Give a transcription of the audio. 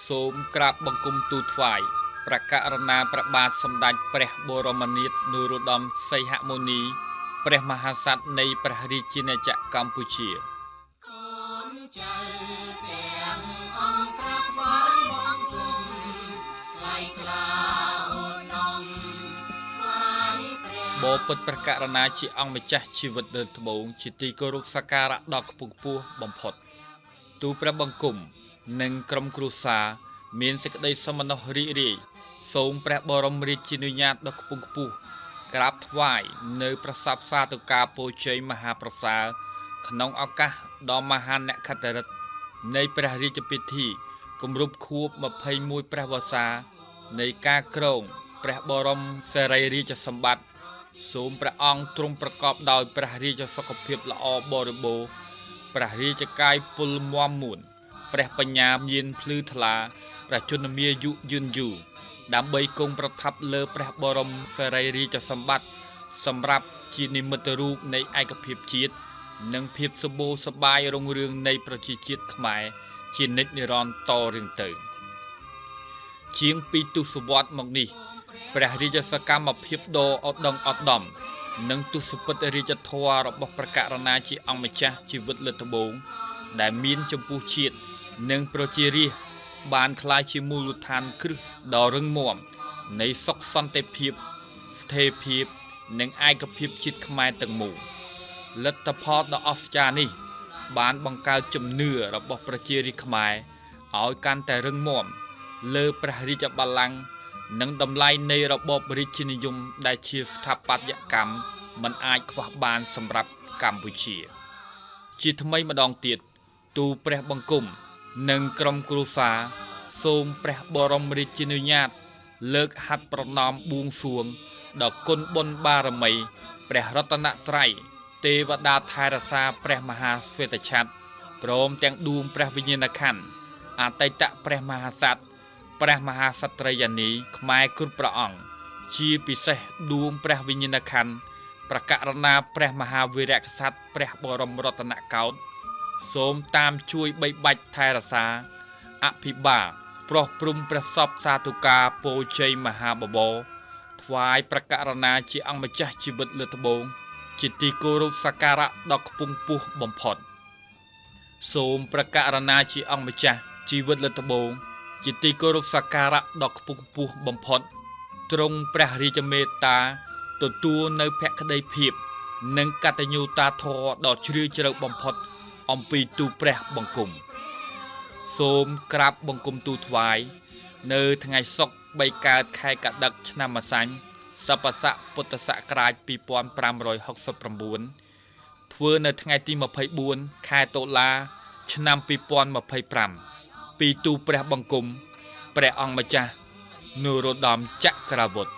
សូមក្រាបបង្គំទូលថ្វាយប្រកាសណាព្រះបាទសម្ដេចព្រះបរមនាថនរោត្តមសីហមុនីព្រះមហាក្សត្រនៃព្រះរាជាណាចក្រកម្ពុជាបបិទ្ធព្រះករុណាជាអង្គម្ចាស់ជីវិតលើត្បូងជាទីគោរពសក្ការៈដ៏ខ្ពង់ខ្ពស់បំផុតទូលព្រះបង្គំនិងក្រុមគ្រួសារមានសេចក្តីសប្បុរសរីករាយសូមព្រះបរមរាជានុញ្ញាតដ៏ខ្ពង់ខ្ពស់ក្រាបថ្វាយនៅប្រសពសាធុការពរជ័យមហាប្រសើរក្នុងឱកាសដ៏មហានក្ខត្តរិទ្ធនៃព្រះរាជពិធីគម្រប់ខួប21ព្រះវស្សានៃការគ្រងព្រះបរមសារីរាជសម្បត្តិសូមព្រះអង្គទ្រង់ប្រកបដោយព្រះរាជសុខភាពល្អបរិបូរណ៍ព្រះរាជកាយពលមាំមួនព្រះបញ្ញាមានភ្លឺថ្លាព្រះជន្មាយុយឺនយូរដើម្បីគង់ប្រថាប់លើព្រះបរមសារីរាជសម្បត្តិសម្រាប់ជានិមិត្តរូបនៃឯកភាពជាតិនិងភាពសម្បូរសប្បាយរុងរឿងនៃប្រជាជាតិខ្មែរជានិច្ចនិរន្តរ៍តរៀងទៅជាង2ទសវត្សរ៍មកនេះព្រះរាជសកម្មភាពដ៏ឧត្តមឧត្តមនិងទស្សពិតរាជធម៌របស់ព្រះករុណាជាអង្គម្ចាស់ជីវិតលើត្បូងដែលមានចំពោះជាតិនិងប្រជារាស្ត្របានក្លាយជាមូលដ្ឋានគ្រឹះដ៏រឹងមាំនៃសុខសន្តិភាពស្ថិរភាពនិងឯកភាពជាតិខ្មែរទាំងមូលលទ្ធផលដ៏អស្ចារ្យនេះបានបង្កើតជំនឿរបស់ប្រជារាស្ត្រខ្មែរឲ្យកាន់តែរឹងមាំលើព្រះរាជបល្ល័ង្កនិងតម្លៃនៃរបបរាជានិយមដែលជាស្ថាបត្យកម្មមិនអាចខ្វះបានសម្រាប់កម្ពុជាជាថ្មីម្ដងទៀតទូលព្រះបង្គំនិងក្រុមគ្រួសារសូមព្រះបរមរាជានុញ្ញាតលើកហាត់ប្រណម្យបួងសួងដល់គុណបុណ្យបារមីព្រះរតនត្រ័យទេវតាថែរក្សាព្រះមហាស្វេតឆ័ត្រព្រមទាំងដួងព្រះវិញ្ញាណក្ខន្ធអតីតព្រះមហាក្សត្រព្រះមហាក្សត្រិយានីខ្មែរគ្រប់ព្រះអង្គជាពិសេសដួងព្រះវិញ្ញាណក្ខន្ធព្រះករុណាព្រះមហាវីរក្សត្រព្រះបរមរតនកោដ្ឋសូមតាមជួយបីបាច់ថែរក្សាអភិបាលប្រោះព្រំព្រះសពសាធុការពរជ័យមហាបបរថ្វាយព្រះករុណាជាអង្គម្ចាស់ជីវិតលើត្បូងជាទីគោរពសក្ការៈដ៏ខ្ពង់ខ្ពស់បំផុតសូមព្រះករុណាជាអង្គម្ចាស់ជីវិតលើត្បូងជាទីគោរពសក្ការៈដ៏ខ្ពង់ខ្ពស់បំផុតទ្រង់ព្រះរាជមេត្តាទទួលនៅភក្តីភាពនិងកតញ្ញូតាធម៌ដ៏ជ្រាលជ្រៅបំផុតអំពីទូព្រះបង្គំសូមក្រាបបង្គំទូលថ្វាយនៅថ្ងៃសុក្រ3កើតខែកដឹកឆ្នាំម្សាញ់សប្បស័កពុទ្ធសករាជ2569ធ្វើនៅថ្ងៃទី24ខែតុលាឆ្នាំ2025ពីទូព្រះបង្គំព្រះអង្គម្ចាស់នរោត្តមចក្រវុឌ្ឍ